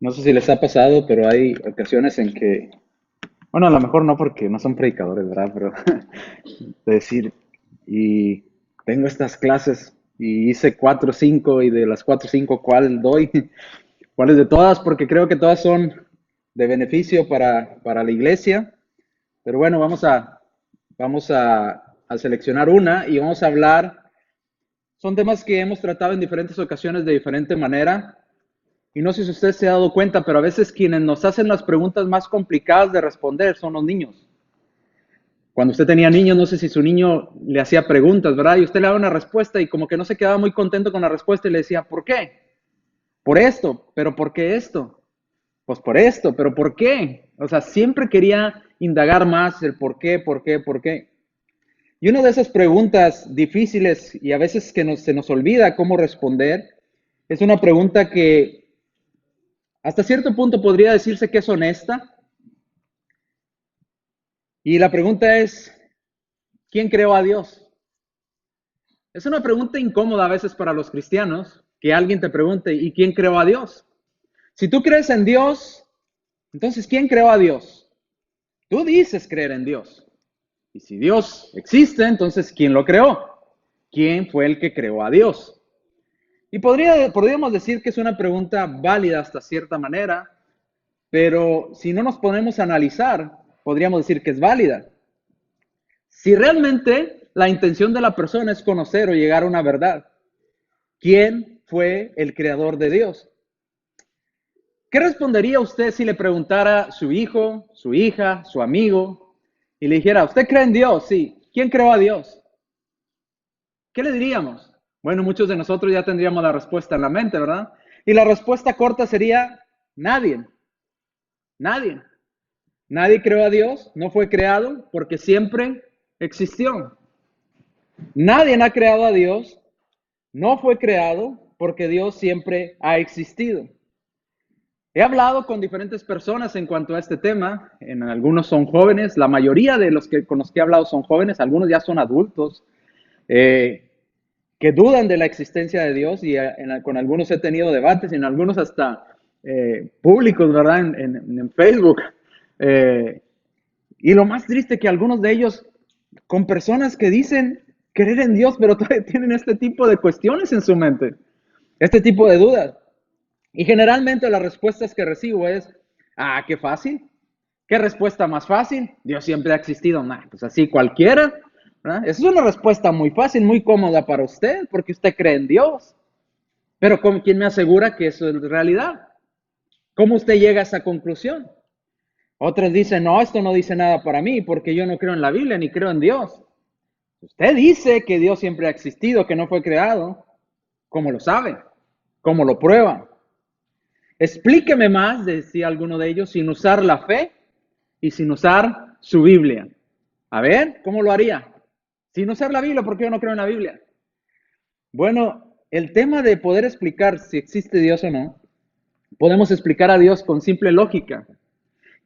No sé si les ha pasado, pero hay ocasiones en que, bueno, a lo mejor no porque no son predicadores, ¿verdad? Pero de decir, y tengo estas clases y hice cuatro o cinco y de las cuatro o cinco, ¿cuál doy? ¿Cuáles de todas? Porque creo que todas son de beneficio para la iglesia. Pero bueno, vamos a seleccionar una y vamos a hablar. Son temas que hemos tratado en diferentes ocasiones de diferente manera. Y no sé si usted se ha dado cuenta, pero a veces quienes nos hacen las preguntas más complicadas de responder son los niños. Cuando usted tenía niños, no sé si su niño le hacía preguntas, ¿verdad? Y usted le daba una respuesta y como que no se quedaba muy contento con la respuesta y le decía, ¿por qué? Por esto, pero ¿por qué esto? Pues por esto, pero ¿por qué? O sea, siempre quería indagar más el por qué, por qué, por qué. Y una de esas preguntas difíciles y a veces que se nos olvida cómo responder, es una pregunta que hasta cierto punto podría decirse que es honesta. Y la pregunta es, ¿quién creó a Dios? Es una pregunta incómoda a veces para los cristianos, que alguien te pregunte, ¿y quién creó a Dios? Si tú crees en Dios, entonces ¿quién creó a Dios? Tú dices creer en Dios. Y si Dios existe, entonces ¿quién lo creó? ¿Quién fue el que creó a Dios? Y podríamos decir que es una pregunta válida hasta cierta manera, pero si no nos ponemos a analizar, podríamos decir que es válida. Si realmente la intención de la persona es conocer o llegar a una verdad, ¿quién fue el creador de Dios? ¿Qué respondería usted si le preguntara a su hijo, su hija, su amigo y le dijera, ¿usted cree en Dios? Sí. ¿Quién creó a Dios? ¿Qué le diríamos? Bueno, muchos de nosotros ya tendríamos la respuesta en la mente, ¿verdad? Y la respuesta corta sería, nadie, nadie. Nadie creó a Dios, no fue creado porque siempre existió. Nadie ha creado a Dios, no fue creado porque Dios siempre ha existido. He hablado con diferentes personas en cuanto a este tema. Algunos son jóvenes, la mayoría de los que con los que he hablado son jóvenes, algunos ya son adultos, eh, que dudan de la existencia de Dios y con algunos he tenido debates, y en algunos hasta públicos, ¿verdad? En Facebook. Eh, y lo más triste que algunos de ellos, con personas que dicen creer en Dios, pero todavía tienen este tipo de cuestiones en su mente, este tipo de dudas. Y generalmente las respuestas que recibo es, qué fácil, qué respuesta más fácil, Dios siempre ha existido, pues así cualquiera, ¿verdad? Esa es una respuesta muy fácil, muy cómoda para usted, porque usted cree en Dios, pero ¿quién me asegura que eso es realidad? ¿Cómo usted llega a esa conclusión? Otros dicen, no, esto no dice nada para mí, porque yo no creo en la Biblia ni creo en Dios. Usted dice que Dios siempre ha existido, que no fue creado, ¿cómo lo sabe? ¿Cómo lo prueba? Explíqueme más, decía alguno de ellos, sin usar la fe y sin usar su Biblia. A ver, ¿cómo lo haría? Sin usar la Biblia, porque yo no creo en la Biblia. Bueno, el tema de poder explicar si existe Dios o no, podemos explicar a Dios con simple lógica.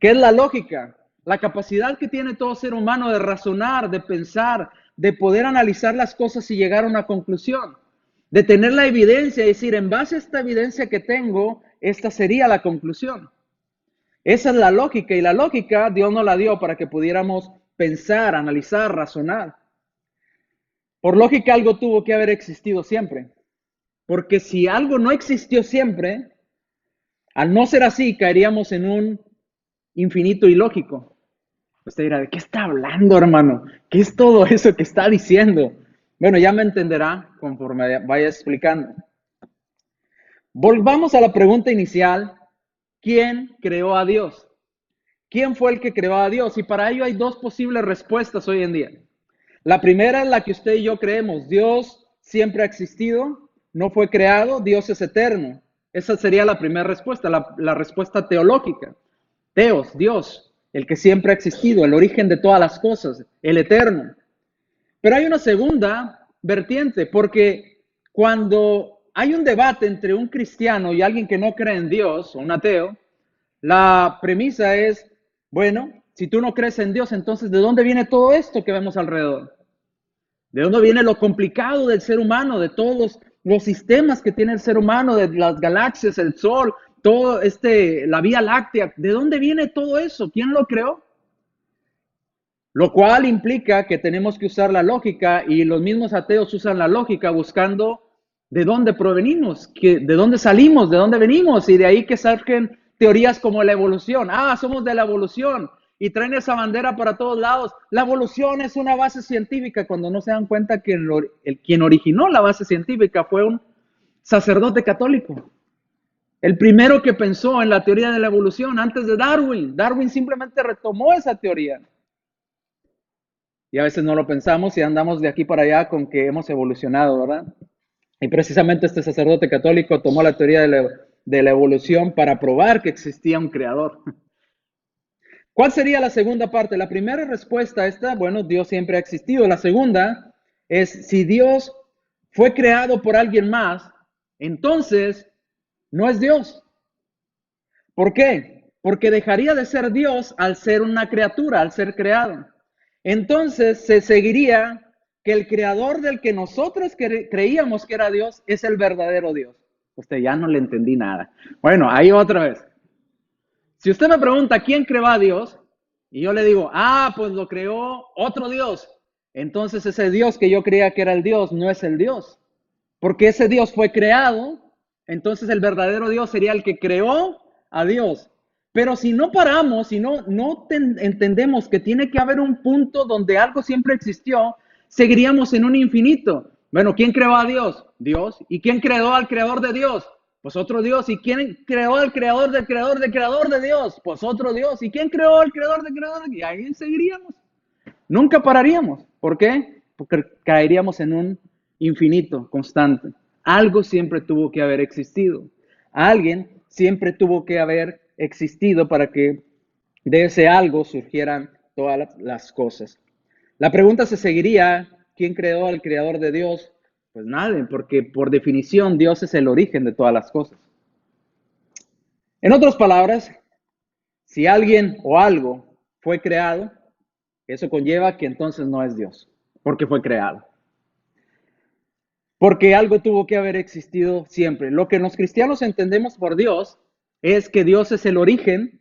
¿Qué es la lógica? La capacidad que tiene todo ser humano de razonar, de pensar, de poder analizar las cosas y llegar a una conclusión, de tener la evidencia y decir, en base a esta evidencia que tengo, esta sería la conclusión. Esa es la lógica, y la lógica Dios nos la dio para que pudiéramos pensar, analizar, razonar. Por lógica algo tuvo que haber existido siempre, porque si algo no existió siempre, al no ser así, caeríamos en un infinito ilógico. Usted dirá, ¿de qué está hablando, hermano? ¿Qué es todo eso que está diciendo? Bueno, ya me entenderá conforme vaya explicando. Volvamos a la pregunta inicial. ¿Quién creó a Dios? ¿Quién fue el que creó a Dios? Y para ello hay dos posibles respuestas hoy en día. La primera es la que usted y yo creemos. Dios siempre ha existido, no fue creado, Dios es eterno. Esa sería la primera respuesta, la respuesta teológica. Teos, Dios, el que siempre ha existido, el origen de todas las cosas, el eterno. Pero hay una segunda vertiente, porque cuando hay un debate entre un cristiano y alguien que no cree en Dios, o un ateo, la premisa es, bueno, si tú no crees en Dios, entonces ¿de dónde viene todo esto que vemos alrededor? ¿De dónde viene lo complicado del ser humano, de todos los sistemas que tiene el ser humano, de las galaxias, el sol, todo la Vía Láctea, ¿de dónde viene todo eso? ¿Quién lo creó? Lo cual implica que tenemos que usar la lógica, y los mismos ateos usan la lógica buscando de dónde provenimos, de dónde salimos, de dónde venimos, y de ahí que surgen teorías como la evolución. Ah, somos de la evolución, y traen esa bandera para todos lados. La evolución es una base científica, cuando no se dan cuenta que quien originó la base científica fue un sacerdote católico. El primero que pensó en la teoría de la evolución antes de Darwin. Darwin simplemente retomó esa teoría. Y a veces no lo pensamos y andamos de aquí para allá con que hemos evolucionado, ¿verdad? Y precisamente este sacerdote católico tomó la teoría de la evolución para probar que existía un creador. ¿Cuál sería la segunda parte? La primera respuesta a esta, bueno, Dios siempre ha existido. La segunda es, si Dios fue creado por alguien más, entonces no es Dios. ¿Por qué? Porque dejaría de ser Dios al ser una criatura, al ser creado. Entonces se seguiría que el creador del que nosotros creíamos que era Dios es el verdadero Dios. Usted ya no le entendí nada. Bueno, ahí otra vez. Si usted me pregunta quién creó a Dios, y yo le digo, pues lo creó otro Dios, entonces ese Dios que yo creía que era el Dios no es el Dios, porque ese Dios fue creado. Entonces el verdadero Dios sería el que creó a Dios. Pero si no paramos, si no entendemos que tiene que haber un punto donde algo siempre existió, seguiríamos en un infinito. Bueno, ¿quién creó a Dios? Dios. ¿Y quién creó al creador de Dios? Pues otro Dios. ¿Y quién creó al creador del creador del creador de Dios? Pues otro Dios. ¿Y quién creó al creador del creador de Dios? Y ahí seguiríamos. Nunca pararíamos. ¿Por qué? Porque caeríamos en un infinito constante. Algo siempre tuvo que haber existido. Alguien siempre tuvo que haber existido para que de ese algo surgieran todas las cosas. La pregunta se seguiría, ¿quién creó al creador de Dios? Pues nadie, porque por definición Dios es el origen de todas las cosas. En otras palabras, si alguien o algo fue creado, eso conlleva que entonces no es Dios, porque fue creado. Porque algo tuvo que haber existido siempre. Lo que los cristianos entendemos por Dios es que Dios es el origen,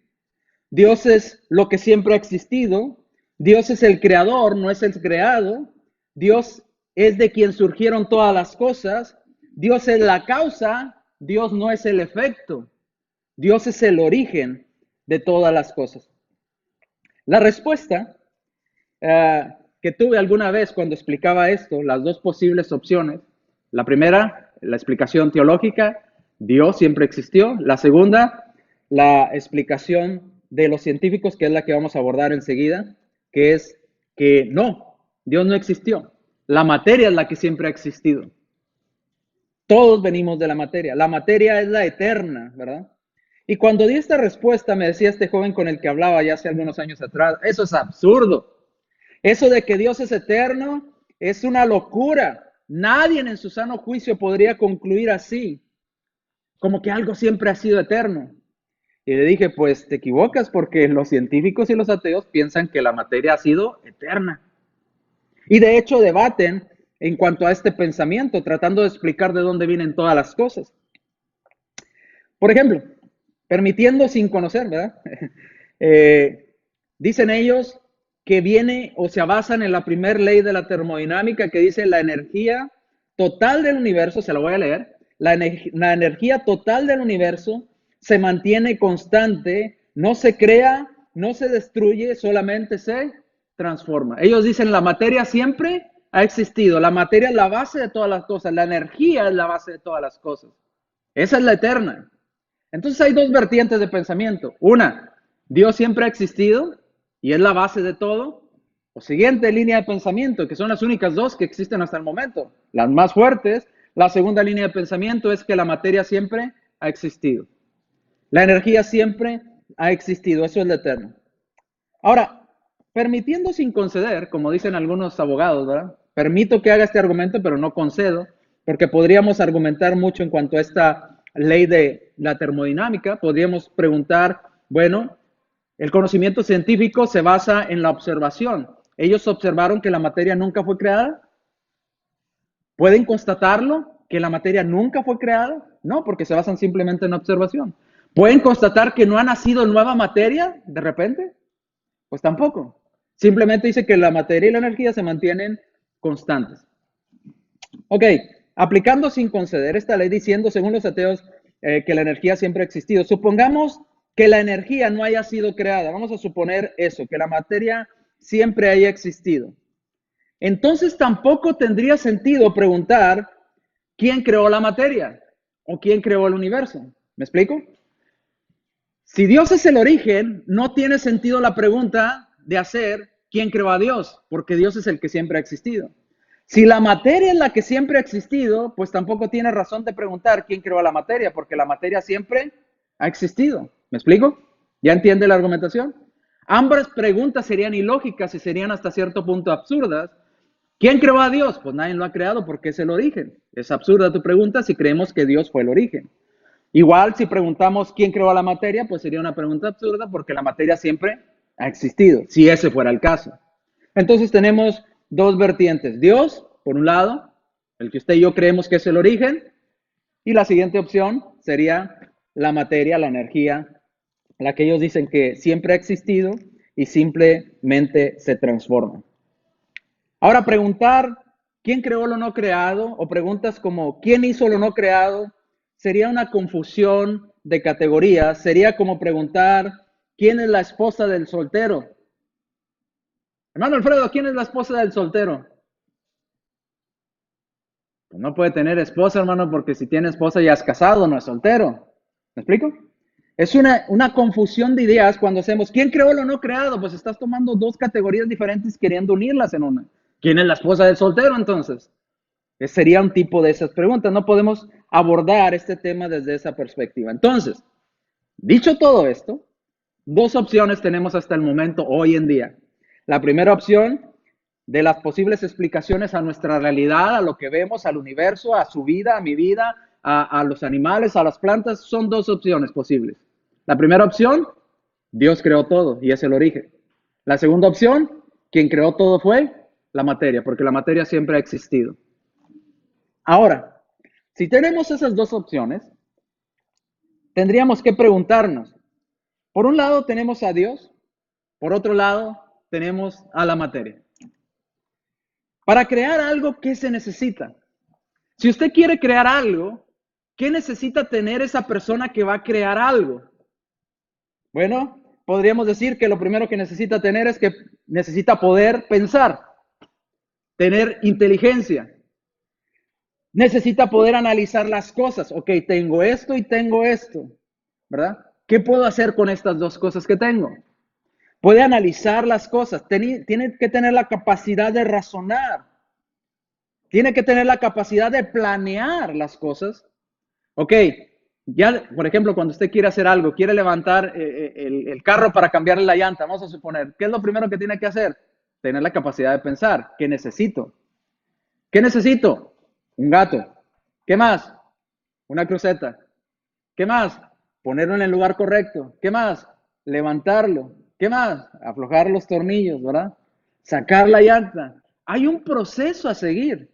Dios es lo que siempre ha existido, Dios es el creador, no es el creado, Dios es de quien surgieron todas las cosas, Dios es la causa, Dios no es el efecto, Dios es el origen de todas las cosas. La respuesta que tuve alguna vez cuando explicaba esto, las dos posibles opciones, la primera, la explicación teológica, Dios siempre existió. La segunda, la explicación de los científicos, que es la que vamos a abordar enseguida, que es que no, Dios no existió. La materia es la que siempre ha existido. Todos venimos de la materia. La materia es la eterna, ¿verdad? Y cuando di esta respuesta, me decía este joven con el que hablaba ya hace algunos años atrás, eso es absurdo. Eso de que Dios es eterno es una locura. Nadie en su sano juicio podría concluir así, como que algo siempre ha sido eterno. Y le dije, pues te equivocas, porque los científicos y los ateos piensan que la materia ha sido eterna. Y de hecho debaten en cuanto a este pensamiento, tratando de explicar de dónde vienen todas las cosas. Por ejemplo, permitiendo sin conocer, ¿verdad? Dicen ellos que viene o se basan en la primera ley de la termodinámica, que dice la energía total del universo, se la voy a leer, la energía total del universo se mantiene constante, no se crea, no se destruye, solamente se transforma. Ellos dicen la materia siempre ha existido, la materia es la base de todas las cosas, la energía es la base de todas las cosas. Esa es la eterna. Entonces hay dos vertientes de pensamiento. Una, Dios siempre ha existido y es la base de todo. O siguiente línea de pensamiento, que son las únicas dos que existen hasta el momento, las más fuertes. La segunda línea de pensamiento es que la materia siempre ha existido. La energía siempre ha existido, eso es lo eterno. Ahora, permitiendo sin conceder, como dicen algunos abogados, ¿verdad? Permito que haga este argumento, pero no concedo, porque podríamos argumentar mucho en cuanto a esta ley de la termodinámica. Podríamos preguntar, bueno, el conocimiento científico se basa en la observación. ¿Ellos observaron que la materia nunca fue creada? ¿Pueden constatarlo, que la materia nunca fue creada? No, porque se basan simplemente en observación. ¿Pueden constatar que no ha nacido nueva materia de repente? Pues tampoco. Simplemente dice que la materia y la energía se mantienen constantes. Ok, aplicando sin conceder esta ley diciendo, según los ateos, que la energía siempre ha existido. Supongamos que la energía no haya sido creada. Vamos a suponer eso, que la materia siempre haya existido. Entonces tampoco tendría sentido preguntar quién creó la materia o quién creó el universo. ¿Me explico? Si Dios es el origen, no tiene sentido la pregunta de hacer quién creó a Dios, porque Dios es el que siempre ha existido. Si la materia es la que siempre ha existido, pues tampoco tiene razón de preguntar quién creó la materia, porque la materia siempre ha existido. ¿Me explico? ¿Ya entiende la argumentación? Ambas preguntas serían ilógicas y serían hasta cierto punto absurdas. ¿Quién creó a Dios? Pues nadie lo ha creado porque es el origen. Es absurda tu pregunta si creemos que Dios fue el origen. Igual si preguntamos quién creó la materia, pues sería una pregunta absurda porque la materia siempre ha existido, si ese fuera el caso. Entonces tenemos dos vertientes. Dios, por un lado, el que usted y yo creemos que es el origen, y la siguiente opción sería la materia, la energía, la que ellos dicen que siempre ha existido y simplemente se transforma. Ahora, preguntar quién creó lo no creado o preguntas como quién hizo lo no creado sería una confusión de categorías. Sería como preguntar quién es la esposa del soltero. Hermano Alfredo, ¿quién es la esposa del soltero? Pues no puede tener esposa, hermano, porque si tiene esposa ya es casado, no es soltero. ¿Me explico? Es una confusión de ideas cuando hacemos, ¿quién creó lo no creado? Pues estás tomando dos categorías diferentes queriendo unirlas en una. ¿Quién es la esposa del soltero entonces? Sería un tipo de esas preguntas. No podemos abordar este tema desde esa perspectiva. Entonces, dicho todo esto, dos opciones tenemos hasta el momento, hoy en día. La primera opción de las posibles explicaciones a nuestra realidad, a lo que vemos, al universo, a su vida, a mi vida, a los animales, a las plantas, son dos opciones posibles. La primera opción, Dios creó todo y es el origen. La segunda opción, quien creó todo fue la materia, porque la materia siempre ha existido. Ahora, si tenemos esas dos opciones, tendríamos que preguntarnos, por un lado tenemos a Dios, por otro lado tenemos a la materia. Para crear algo, ¿qué se necesita? Si usted quiere crear algo, ¿qué necesita tener esa persona que va a crear algo? Bueno, podríamos decir que lo primero que necesita tener es que necesita poder pensar, tener inteligencia. Necesita poder analizar las cosas. Ok, tengo esto y tengo esto, ¿verdad? ¿Qué puedo hacer con estas dos cosas que tengo? Puede analizar las cosas. Tiene que tener la capacidad de razonar. Tiene que tener la capacidad de planear las cosas. Ok, ya, por ejemplo, cuando usted quiere hacer algo, quiere levantar el carro para cambiarle la llanta, vamos a suponer, ¿qué es lo primero que tiene que hacer? Tener la capacidad de pensar. ¿Qué necesito? ¿Qué necesito? Un gato. ¿Qué más? Una cruceta. ¿Qué más? Ponerlo en el lugar correcto. ¿Qué más? Levantarlo. ¿Qué más? Aflojar los tornillos, ¿verdad? Sacar la llanta. Hay un proceso a seguir.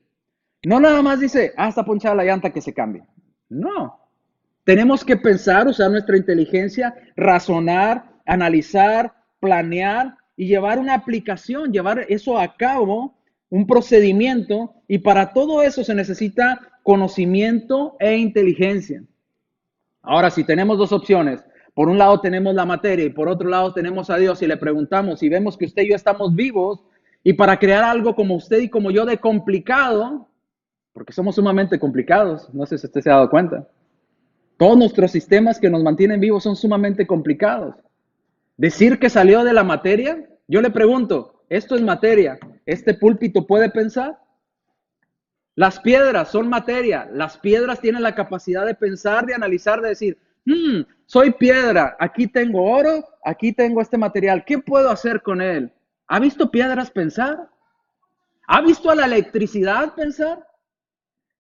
No nada más dice, está ponchada la llanta, que se cambie. No. Tenemos que pensar, usar nuestra inteligencia, razonar, analizar, planear y llevar una aplicación, llevar eso a cabo, un procedimiento, y para todo eso se necesita conocimiento e inteligencia. Ahora, si tenemos dos opciones, por un lado tenemos la materia y por otro lado tenemos a Dios y le preguntamos y vemos que usted y yo estamos vivos, y para crear algo como usted y como yo de complicado, porque somos sumamente complicados, no sé si usted se ha dado cuenta. Todos nuestros sistemas que nos mantienen vivos son sumamente complicados. Decir que salió de la materia, yo le pregunto, ¿esto es materia? ¿Este púlpito puede pensar? Las piedras son materia. Las piedras tienen la capacidad de pensar, de analizar, de decir, soy piedra, aquí tengo oro, aquí tengo este material, ¿qué puedo hacer con él? ¿Ha visto piedras pensar? ¿Ha visto a la electricidad pensar?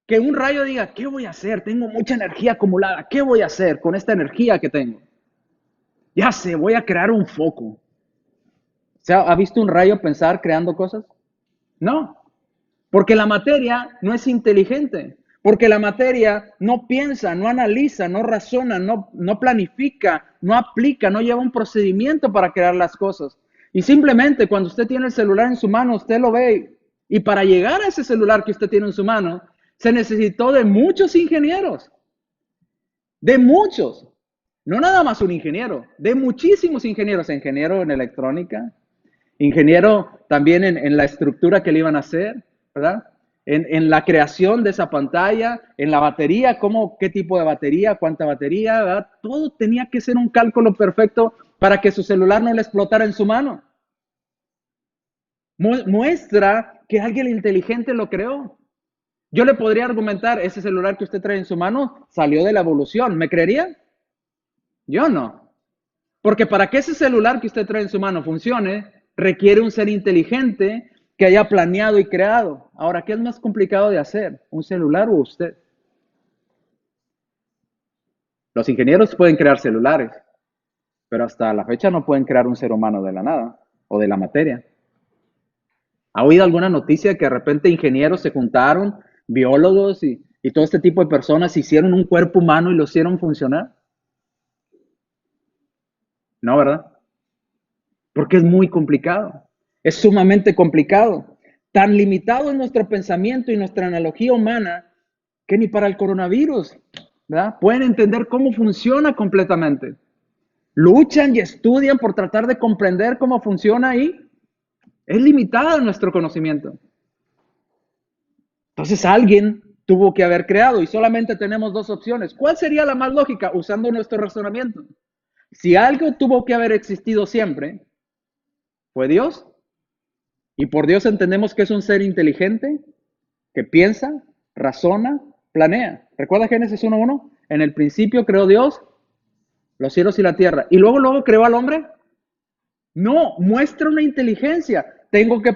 Que un rayo diga, ¿qué voy a hacer? Tengo mucha energía acumulada. ¿Qué voy a hacer con esta energía que tengo? Ya sé, voy a crear un foco. ¿Ha visto un rayo pensar creando cosas? No, porque la materia no es inteligente. Porque la materia no piensa, no analiza, no razona, no planifica, no aplica, no lleva un procedimiento para crear las cosas. Y simplemente cuando usted tiene el celular en su mano, usted lo ve. Y para llegar a ese celular que usted tiene en su mano, se necesitó de muchos ingenieros. De muchos. No nada más un ingeniero, de muchísimos ingenieros. Ingeniero en electrónica, ingeniero también en la estructura que le iban a hacer, ¿verdad? En la creación de esa pantalla, en la batería, qué tipo de batería, cuánta batería, ¿verdad? Todo tenía que ser un cálculo perfecto para que su celular no le explotara en su mano. Muestra que alguien inteligente lo creó. Yo le podría argumentar, ese celular que usted trae en su mano salió de la evolución. ¿Me creería? Yo no. Porque para que ese celular que usted trae en su mano funcione, requiere un ser inteligente que haya planeado y creado. Ahora, ¿qué es más complicado de hacer? ¿Un celular o usted? Los ingenieros pueden crear celulares, pero hasta la fecha no pueden crear un ser humano de la nada o de la materia. ¿Ha oído alguna noticia que de repente ingenieros se juntaron, biólogos y todo este tipo de personas hicieron un cuerpo humano y lo hicieron funcionar? No, ¿verdad? Porque es muy complicado. Es sumamente complicado. Tan limitado es nuestro pensamiento y nuestra analogía humana que ni para el coronavirus, ¿verdad? Pueden entender cómo funciona completamente. Luchan y estudian por tratar de comprender cómo funciona y es limitado nuestro conocimiento. Entonces alguien tuvo que haber creado y solamente tenemos dos opciones. ¿Cuál sería la más lógica usando nuestro razonamiento? Si algo tuvo que haber existido siempre, fue Dios. Y por Dios entendemos que es un ser inteligente, que piensa, razona, planea. ¿Recuerda Génesis 1:1? En el principio creó Dios los cielos y la tierra. ¿Y luego creó al hombre? No, muestra una inteligencia. Tengo que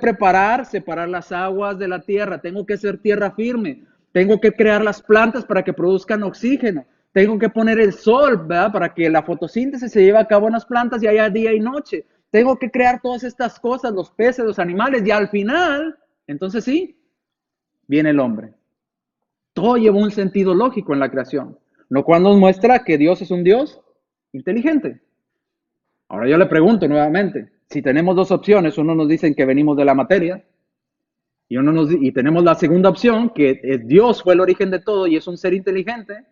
separar las aguas de la tierra. Tengo que ser tierra firme. Tengo que crear las plantas para que produzcan oxígeno. Tengo que poner el sol, ¿verdad? Para que la fotosíntesis se lleve a cabo en las plantas y haya día y noche. Tengo que crear todas estas cosas, los peces, los animales. Y al final, entonces sí, viene el hombre. Todo lleva un sentido lógico en la creación, lo cual nos muestra que Dios es un Dios inteligente. Ahora yo le pregunto nuevamente, si tenemos dos opciones, uno nos dice que venimos de la materia y tenemos la segunda opción, que Dios fue el origen de todo y es un ser inteligente,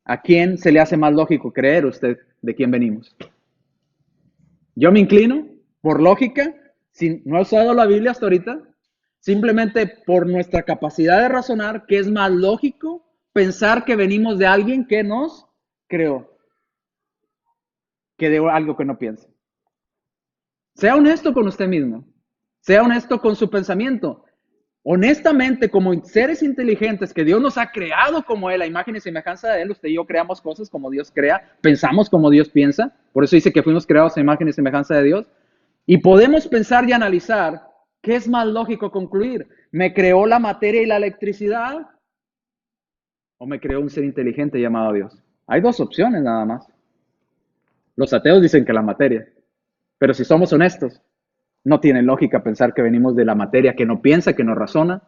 ¿a quién se le hace más lógico creer usted de quién venimos? Yo me inclino por lógica, no he usado la Biblia hasta ahorita, simplemente por nuestra capacidad de razonar, que es más lógico pensar que venimos de alguien que nos creó, que de algo que no piensa. Sea honesto con usted mismo, sea honesto con su pensamiento. Honestamente, como seres inteligentes que Dios nos ha creado como Él, a imagen y semejanza de Él, usted y yo creamos cosas como Dios crea, pensamos como Dios piensa, por eso dice que fuimos creados a imagen y semejanza de Dios, y podemos pensar y analizar qué es más lógico concluir. ¿Me creó la materia y la electricidad? ¿O me creó un ser inteligente llamado Dios? Hay dos opciones nada más. Los ateos dicen que la materia, pero si somos honestos, no tiene lógica pensar que venimos de la materia que no piensa, que no razona,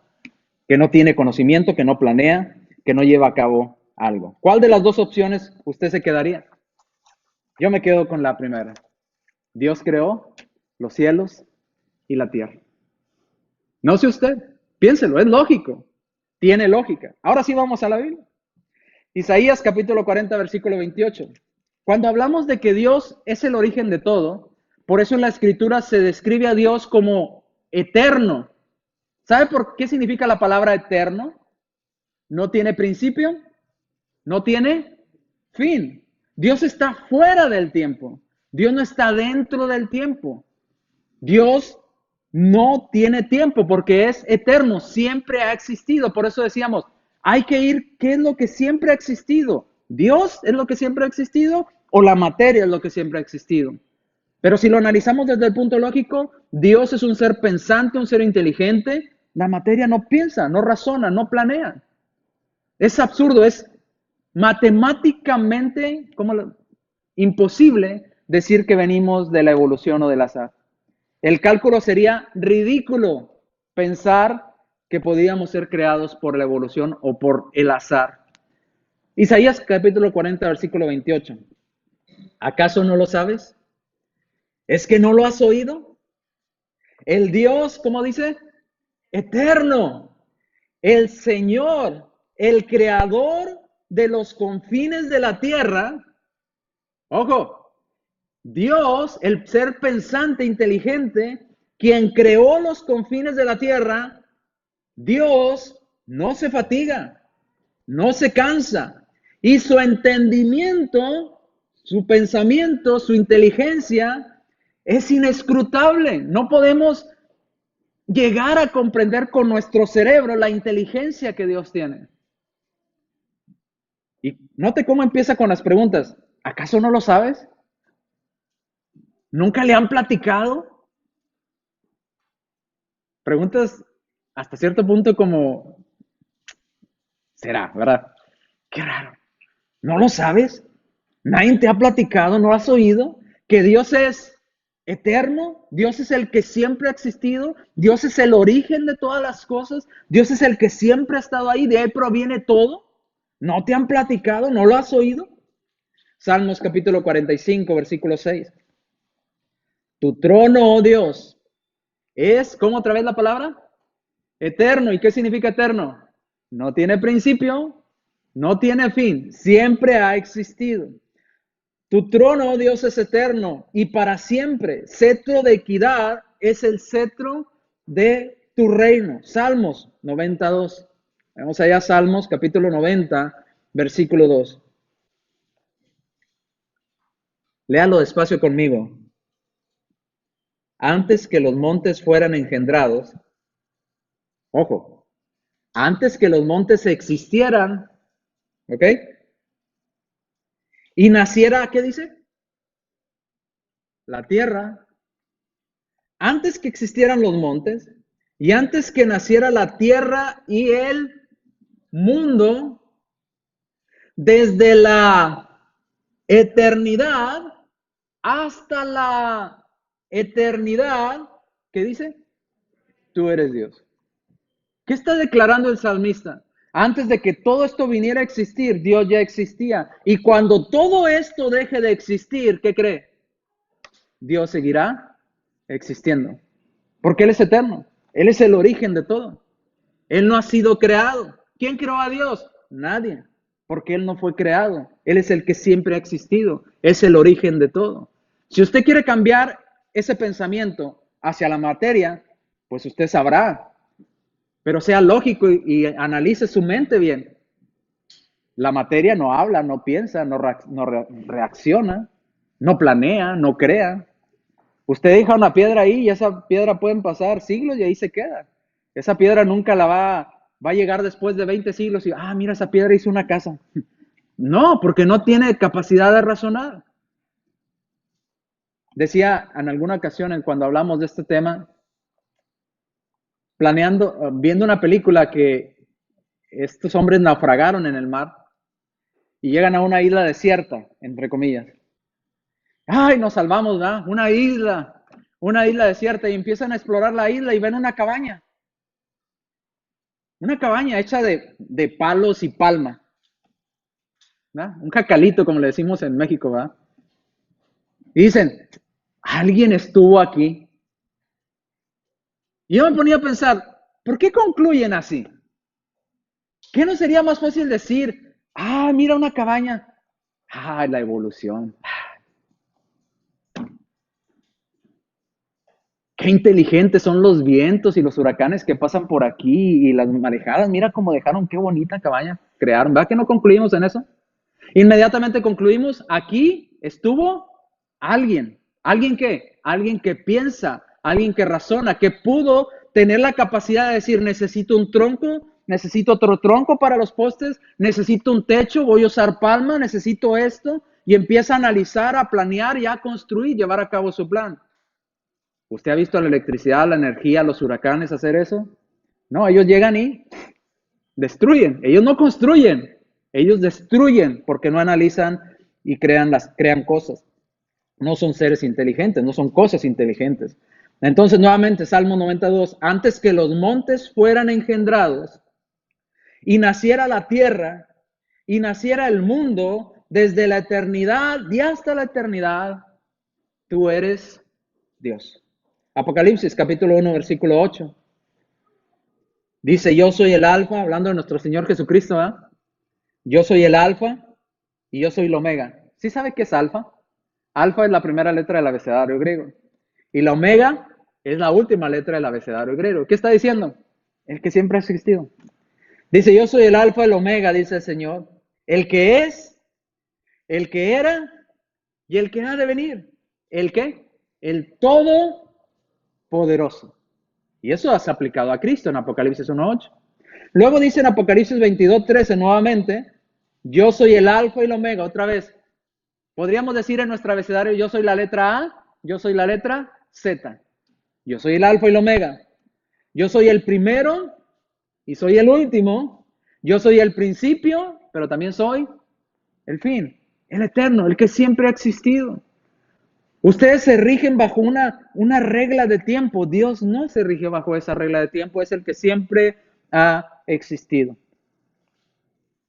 que no tiene conocimiento, que no planea, que no lleva a cabo algo. ¿Cuál de las dos opciones usted se quedaría? Yo me quedo con la primera. Dios creó los cielos y la tierra. No sé usted, piénselo, es lógico, tiene lógica. Ahora sí vamos a la Biblia. Isaías capítulo 40, versículo 28. Cuando hablamos de que Dios es el origen de todo, por eso en la Escritura se describe a Dios como eterno. ¿Sabe por qué significa la palabra eterno? No tiene principio, no tiene fin. Dios está fuera del tiempo. Dios no está dentro del tiempo. Dios no tiene tiempo porque es eterno, siempre ha existido. Por eso decíamos, hay que ir, ¿qué es lo que siempre ha existido? ¿Dios es lo que siempre ha existido o la materia es lo que siempre ha existido? Pero si lo analizamos desde el punto lógico, Dios es un ser pensante, un ser inteligente. La materia no piensa, no razona, no planea. Es absurdo, es matemáticamente imposible decir que venimos de la evolución o del azar. El cálculo sería ridículo pensar que podíamos ser creados por la evolución o por el azar. Isaías capítulo 40, versículo 28. ¿Acaso no lo sabes? ¿Es que no lo has oído? El Dios, ¿cómo dice? Eterno, el Señor, el creador de los confines de la tierra. Ojo, Dios, el ser pensante, inteligente, quien creó los confines de la tierra, Dios no se fatiga, no se cansa, y su entendimiento, su pensamiento, su inteligencia es inescrutable. No podemos llegar a comprender con nuestro cerebro la inteligencia que Dios tiene. Y note cómo empieza con las preguntas. ¿Acaso no lo sabes? ¿Nunca le han platicado? Preguntas hasta cierto punto como, ¿será, verdad? Qué raro. ¿No lo sabes? ¿Nadie te ha platicado? ¿No has oído? Que Dios es eterno, Dios es el que siempre ha existido, Dios es el origen de todas las cosas, Dios es el que siempre ha estado ahí, de ahí proviene todo. ¿No te han platicado? ¿No lo has oído? Salmos capítulo 45, versículo 6. Tu trono, oh Dios, es, ¿cómo otra vez la palabra? Eterno. ¿Y qué significa eterno? No tiene principio, no tiene fin, siempre ha existido. Tu trono, oh Dios, es eterno y para siempre. Cetro de equidad es el cetro de tu reino. Salmos 92. Vamos allá, Salmos capítulo 90, versículo 2. Léalo despacio conmigo. Antes que los montes fueran engendrados, ojo, antes que los montes existieran, ¿ok? Y naciera, ¿qué dice? La tierra. Antes que existieran los montes y antes que naciera la tierra y el mundo, desde la eternidad hasta la eternidad, ¿qué dice? Tú eres Dios. ¿Qué está declarando el salmista? Antes de que todo esto viniera a existir, Dios ya existía. Y cuando todo esto deje de existir, ¿qué cree? Dios seguirá existiendo. Porque Él es eterno. Él es el origen de todo. Él no ha sido creado. ¿Quién creó a Dios? Nadie. Porque Él no fue creado. Él es el que siempre ha existido. Es el origen de todo. Si usted quiere cambiar ese pensamiento hacia la materia, pues usted sabrá. Pero sea lógico y analice su mente bien. La materia no habla, no piensa, no reacciona, no planea, no crea. Usted deja una piedra ahí y esa piedra pueden pasar siglos y ahí se queda. Esa piedra nunca va a llegar después de 20 siglos y, mira, esa piedra hizo una casa. No, porque no tiene capacidad de razonar. Decía en alguna ocasión cuando hablamos de este tema, viendo una película que estos hombres naufragaron en el mar y llegan a una isla desierta, entre comillas. ¡Ay, nos salvamos, ¿verdad? Una isla desierta y empiezan a explorar la isla y ven una cabaña. Una cabaña hecha de palos y palma. ¿Verdad? Un jacalito, como le decimos en México, ¿verdad? Y dicen, ¿alguien estuvo aquí? Y yo me ponía a pensar, ¿por qué concluyen así? ¿Qué no sería más fácil decir, mira una cabaña? La evolución. Qué inteligentes son los vientos y los huracanes que pasan por aquí y las marejadas. Mira cómo dejaron, qué bonita cabaña crearon. ¿Verdad que no concluimos en eso? Inmediatamente concluimos, aquí estuvo alguien. ¿Alguien qué? Alguien que piensa, alguien que razona, que pudo tener la capacidad de decir, necesito un tronco, necesito otro tronco para los postes, necesito un techo, voy a usar palma, necesito esto, y empieza a analizar, a planear y a construir, llevar a cabo su plan. ¿Usted ha visto la electricidad, la energía, los huracanes hacer eso? No, ellos llegan y destruyen. Ellos no construyen, ellos destruyen porque no analizan y crean cosas. No son seres inteligentes, no son cosas inteligentes. Entonces, nuevamente, Salmo 92, antes que los montes fueran engendrados y naciera la tierra y naciera el mundo, desde la eternidad y hasta la eternidad, tú eres Dios. Apocalipsis capítulo 1, versículo 8. Dice, yo soy el alfa, hablando de nuestro Señor Jesucristo, ¿eh? Yo soy el alfa y yo soy el omega. ¿Sí sabe qué es alfa? Alfa es la primera letra del abecedario griego. Y la omega es la última letra del abecedario griego. ¿Qué está diciendo? El que siempre ha existido. Dice, yo soy el alfa y el omega, dice el Señor. El que es, el que era y el que ha de venir. ¿El qué? El todopoderoso. Y eso es aplicado a Cristo en Apocalipsis 1:8. Luego dice en Apocalipsis 22:13 nuevamente, yo soy el alfa y el omega, otra vez. Podríamos decir en nuestro abecedario, yo soy la letra A, yo soy la letra Z. Yo soy el alfa y el omega. Yo soy el primero y soy el último. Yo soy el principio, pero también soy el fin, el eterno, el que siempre ha existido. Ustedes se rigen bajo una regla de tiempo. Dios no se rige bajo esa regla de tiempo, es el que siempre ha existido.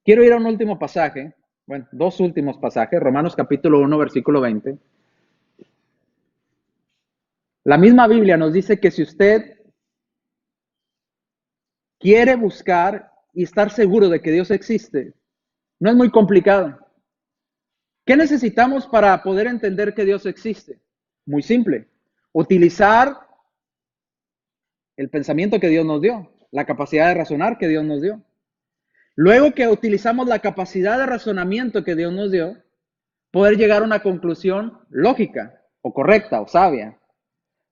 Quiero ir a un último pasaje, bueno, dos últimos pasajes, Romanos capítulo 1, versículo 20. La misma Biblia nos dice que si usted quiere buscar y estar seguro de que Dios existe, no es muy complicado. ¿Qué necesitamos para poder entender que Dios existe? Muy simple, utilizar el pensamiento que Dios nos dio, la capacidad de razonar que Dios nos dio. Luego que utilizamos la capacidad de razonamiento que Dios nos dio, poder llegar a una conclusión lógica o correcta o sabia.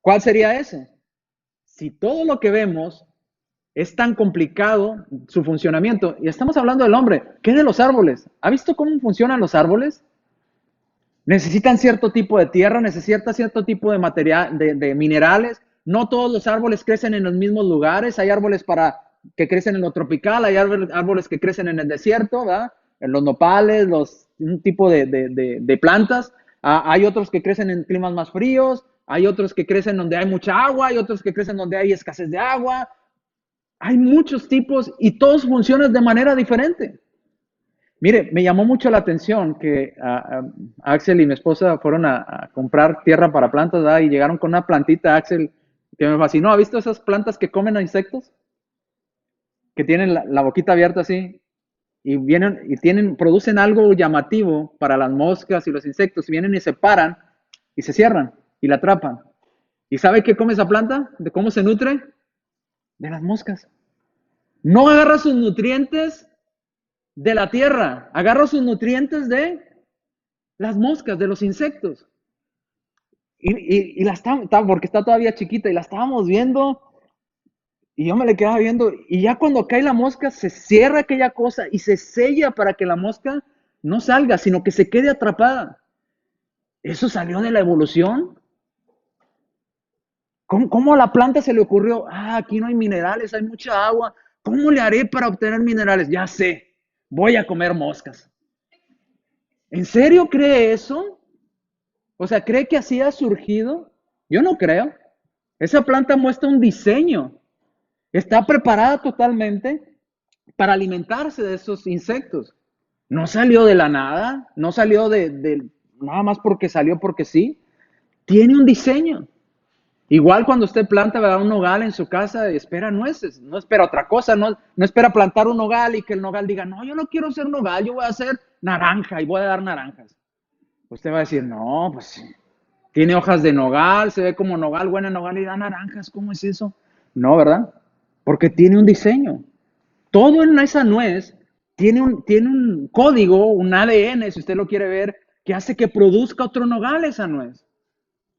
¿Cuál sería eso? Si todo lo que vemos es tan complicado, su funcionamiento, y estamos hablando del hombre, ¿qué de los árboles? ¿Ha visto cómo funcionan los árboles? Necesitan cierto tipo de tierra, necesitan cierto tipo de material, de minerales. No todos los árboles crecen en los mismos lugares. Hay árboles que crecen en lo tropical, hay árboles que crecen en el desierto, ¿verdad? En los nopales, un tipo de plantas. Hay otros que crecen en climas más fríos, hay otros que crecen donde hay mucha agua, hay otros que crecen donde hay escasez de agua. Hay muchos tipos y todos funcionan de manera diferente. Mire, me llamó mucho la atención que Axel y mi esposa fueron a comprar tierra para plantas, ¿verdad? Y llegaron con una plantita, Axel, que me fascinó. ¿Ha visto esas plantas que comen a insectos? Que tienen la boquita abierta así y vienen y producen algo llamativo para las moscas y los insectos. Y vienen y se paran y se cierran y la atrapan. ¿Y sabe qué come esa planta? ¿De cómo se nutre? De las moscas. No agarra sus nutrientes de la tierra, agarra sus nutrientes de las moscas, de los insectos. Y porque está todavía chiquita y la estábamos viendo y yo me le quedaba viendo y ya cuando cae la mosca se cierra aquella cosa y se sella para que la mosca no salga, sino que se quede atrapada. ¿Eso salió de la evolución? ¿Cómo a la planta se le ocurrió? Aquí no hay minerales, hay mucha agua. ¿Cómo le haré para obtener minerales? Ya sé, voy a comer moscas. ¿En serio cree eso? O sea, ¿cree que así ha surgido? Yo no creo. Esa planta muestra un diseño. Está preparada totalmente para alimentarse de esos insectos. No salió de la nada, no salió de nada más porque salió porque sí. Tiene un diseño. Igual cuando usted planta, ¿verdad?, un nogal en su casa, espera nueces, no espera otra cosa, no espera plantar un nogal y que el nogal diga, no, yo no quiero ser nogal, yo voy a hacer naranja y voy a dar naranjas. Usted va a decir, no, pues tiene hojas de nogal, se ve como nogal, buena nogal y da naranjas, ¿cómo es eso? No, ¿verdad? Porque tiene un diseño. Todo en esa nuez tiene un código, un ADN, si usted lo quiere ver, que hace que produzca otro nogal esa nuez.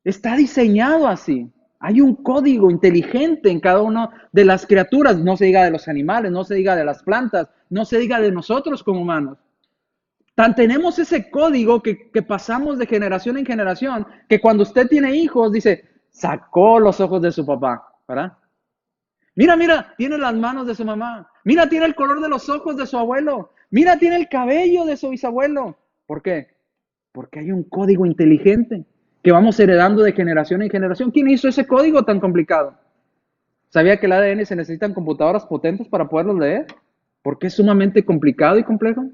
Está diseñado así. Hay un código inteligente en cada una de las criaturas. No se diga de los animales, no se diga de las plantas, no se diga de nosotros como humanos. Tan tenemos ese código que pasamos de generación en generación, que cuando usted tiene hijos, dice, sacó los ojos de su papá, ¿verdad? Mira, tiene las manos de su mamá. Mira, tiene el color de los ojos de su abuelo. Mira, tiene el cabello de su bisabuelo. ¿Por qué? Porque hay un código inteligente. que vamos heredando de generación en generación. ¿Quién hizo ese código tan complicado? ¿Sabía que el ADN se necesitan computadoras potentes para poderlos leer? ¿Porque es sumamente complicado y complejo?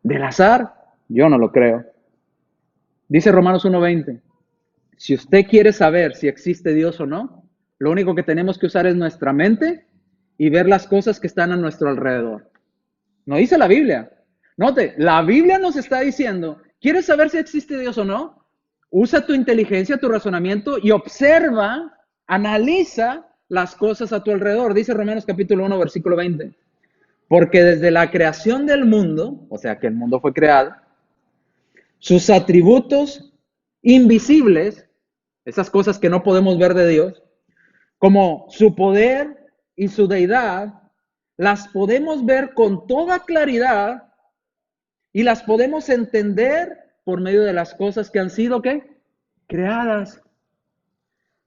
¿Del azar? Yo no lo creo. Dice Romanos 1:20, si usted quiere saber si existe Dios o no, lo único que tenemos que usar es nuestra mente y ver las cosas que están a nuestro alrededor. No dice la Biblia. Note, la Biblia nos está diciendo, ¿quieres saber si existe Dios o no? Usa tu inteligencia, tu razonamiento y observa, analiza las cosas a tu alrededor. Dice Romanos capítulo 1, versículo 20. Porque desde la creación del mundo, o sea que el mundo fue creado, sus atributos invisibles, esas cosas que no podemos ver de Dios, como su poder y su deidad, las podemos ver con toda claridad y las podemos entender por medio de las cosas que han sido, ¿qué? Creadas.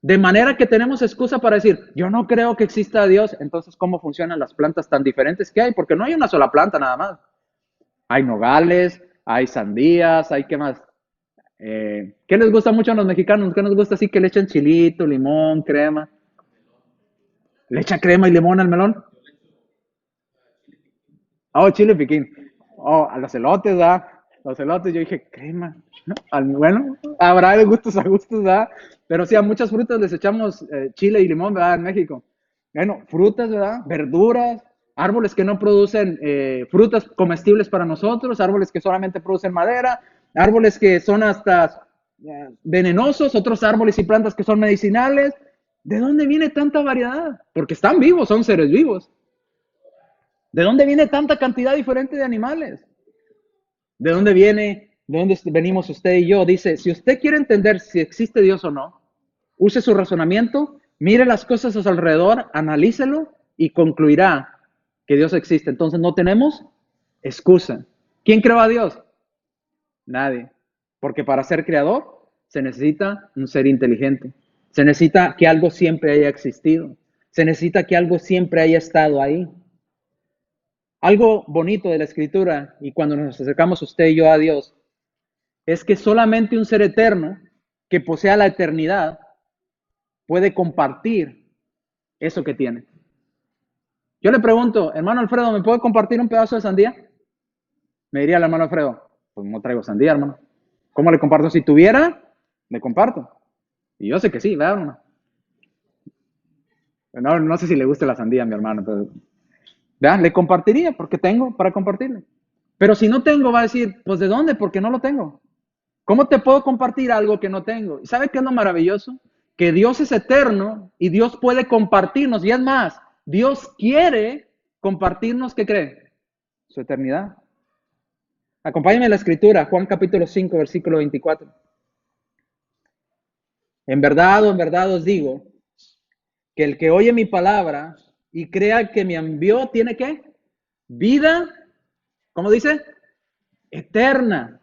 De manera que tenemos excusa para decir, yo no creo que exista Dios. Entonces, ¿cómo funcionan las plantas tan diferentes que hay? Porque no hay una sola planta nada más. Hay nogales, hay sandías, hay qué más. ¿Qué les gusta mucho a los mexicanos? ¿Qué nos gusta así que le echen chilito, limón, crema? ¿Le echan crema y limón al melón? Oh, chile piquín. Oh, a los elotes, ¿verdad? Los elotes, yo dije, crema. ¿No? Bueno, habrá de gustos a gustos, ¿verdad? Pero sí, a muchas frutas les echamos chile y limón, ¿verdad? En México. Bueno, frutas, ¿verdad? Verduras, árboles que no producen frutas comestibles para nosotros, árboles que solamente producen madera, árboles que son hasta venenosos, otros árboles y plantas que son medicinales. ¿De dónde viene tanta variedad? Porque están vivos, son seres vivos. ¿De dónde viene tanta cantidad diferente de animales? ¿De dónde viene? ¿De dónde venimos usted y yo? Dice, si usted quiere entender si existe Dios o no, use su razonamiento, mire las cosas a su alrededor, analícelo y concluirá que Dios existe. Entonces no tenemos excusa. ¿Quién creó a Dios? Nadie. Porque para ser creador se necesita un ser inteligente. Se necesita que algo siempre haya existido. Se necesita que algo siempre haya estado ahí. Algo bonito de la Escritura, y cuando nos acercamos usted y yo a Dios, es que solamente un ser eterno que posea la eternidad puede compartir eso que tiene. Yo le pregunto, hermano Alfredo, ¿me puede compartir un pedazo de sandía? Me diría el hermano Alfredo, pues no traigo sandía, hermano. ¿Cómo le comparto? Si tuviera, le comparto. Y yo sé que sí, ¿verdad, hermano? No sé si le gusta la sandía a mi hermano, pero ¿verdad? Le compartiría porque tengo para compartirle. Pero si no tengo, va a decir, pues ¿de dónde? Porque no lo tengo. ¿Cómo te puedo compartir algo que no tengo? ¿Y sabe qué es lo maravilloso? Que Dios es eterno y Dios puede compartirnos. Y es más, Dios quiere compartirnos, ¿qué cree? Su eternidad. Acompáñame a la escritura, Juan capítulo 5, versículo 24. En verdad os digo, que el que oye mi palabra y crea que me envió, ¿tiene qué? Vida, ¿cómo dice? Eterna.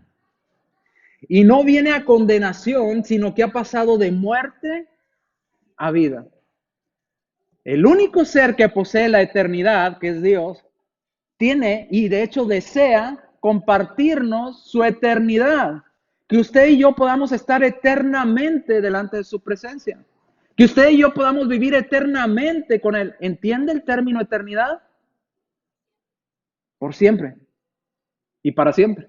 Y no viene a condenación, sino que ha pasado de muerte a vida. El único ser que posee la eternidad, que es Dios, tiene y de hecho desea compartirnos su eternidad. Que usted y yo podamos estar eternamente delante de su presencia. Que usted y yo podamos vivir eternamente con Él. ¿Entiende el término eternidad? Por siempre y para siempre.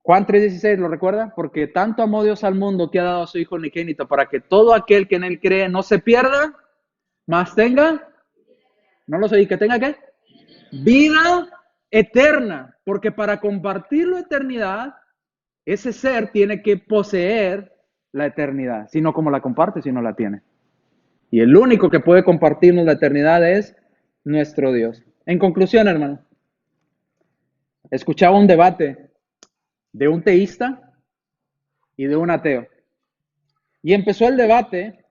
Juan 3:16, ¿lo recuerda? Porque tanto amó Dios al mundo que ha dado a su Hijo unigénito para que todo aquel que en Él cree no se pierda, mas tenga, no lo sé, que tenga ¿qué? Vida eterna. Porque para compartir la eternidad, ese ser tiene que poseer la eternidad. Si no, ¿cómo la comparte si no la tiene? Y el único que puede compartirnos la eternidad es nuestro Dios. En conclusión, hermano, escuchaba un debate de un teísta y de un ateo. Y empezó el debate,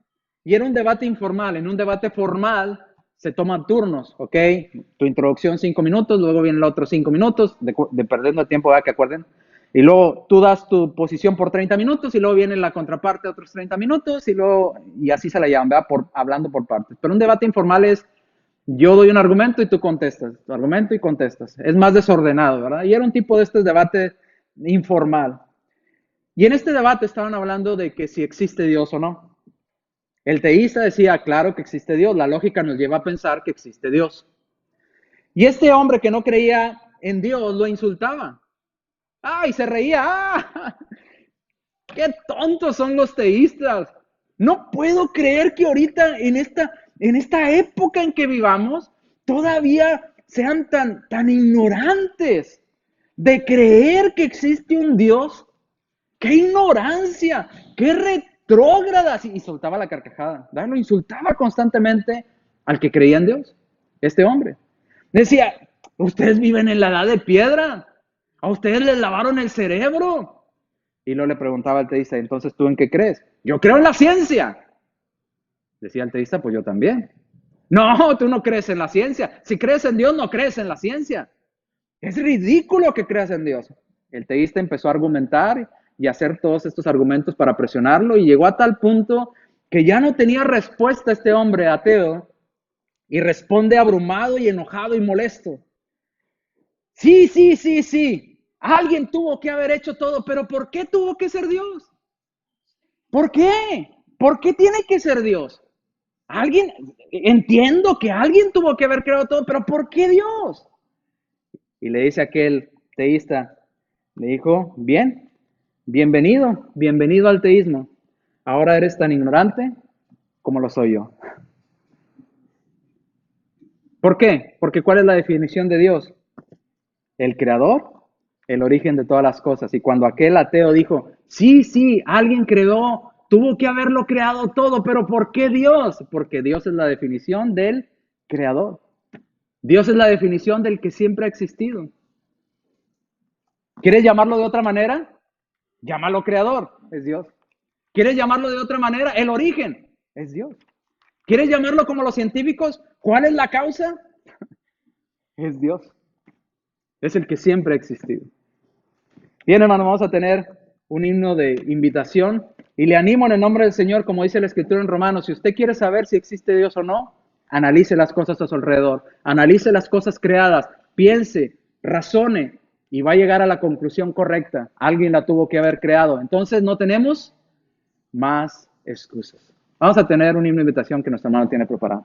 y era un debate informal. En un debate formal se toman turnos, ¿ok? Tu introducción 5 minutos, luego viene el otro 5 minutos, de perdiendo el tiempo, ¿verdad? Que acuerden. Y luego tú das tu posición por 30 minutos, y luego viene la contraparte otros 30 minutos, y así se la llaman, ¿verdad? Hablando por partes. Pero un debate informal es, yo doy un argumento y tú contestas, tu argumento y contestas. Es más desordenado, ¿verdad? Y era un tipo de este debate informal. Y en este debate estaban hablando de que si existe Dios o no. El teísta decía, claro que existe Dios. La lógica nos lleva a pensar que existe Dios. Y este hombre que no creía en Dios lo insultaba. ¡Ay! Se reía. ¡Ah! ¡Qué tontos son los teístas! No puedo creer que ahorita, en esta época en que vivamos, todavía sean tan ignorantes de creer que existe un Dios. ¡Qué ignorancia! ¡Qué retrógradas! Y soltaba la carcajada. ¿Verdad? Lo insultaba constantemente al que creía en Dios, este hombre. Decía, ustedes viven en la edad de piedra. A ustedes les lavaron el cerebro. Y luego le preguntaba al teísta, entonces, ¿tú en qué crees? Yo creo en la ciencia. Decía el teísta, pues yo también. No, tú no crees en la ciencia. Si crees en Dios, no crees en la ciencia. Es ridículo que creas en Dios. El teísta empezó a argumentar y a hacer todos estos argumentos para presionarlo y llegó a tal punto que ya no tenía respuesta este hombre ateo y responde abrumado y enojado y molesto. Sí, sí, sí, sí. Alguien tuvo que haber hecho todo, pero ¿por qué tuvo que ser Dios? ¿Por qué? ¿Por qué tiene que ser Dios? Alguien, entiendo que alguien tuvo que haber creado todo, pero ¿por qué Dios? Y le dice aquel teísta, le dijo, bien, bienvenido al teísmo. Ahora eres tan ignorante como lo soy yo. ¿Por qué? Porque ¿cuál es la definición de Dios? El creador, el origen de todas las cosas. Y cuando aquel ateo dijo, sí, sí, alguien creó, tuvo que haberlo creado todo, pero ¿por qué Dios? Porque Dios es la definición del creador. Dios es la definición del que siempre ha existido. ¿Quieres llamarlo de otra manera? Llámalo creador, es Dios. ¿Quieres llamarlo de otra manera? El origen, es Dios. ¿Quieres llamarlo como los científicos? ¿Cuál es la causa? Es Dios. Es el que siempre ha existido. Bien, hermano, vamos a tener un himno de invitación y le animo en el nombre del Señor, como dice la Escritura en Romanos, si usted quiere saber si existe Dios o no, analice las cosas a su alrededor, analice las cosas creadas, piense, razone y va a llegar a la conclusión correcta. Alguien la tuvo que haber creado. Entonces no tenemos más excusas. Vamos a tener un himno de invitación que nuestro hermano tiene preparado.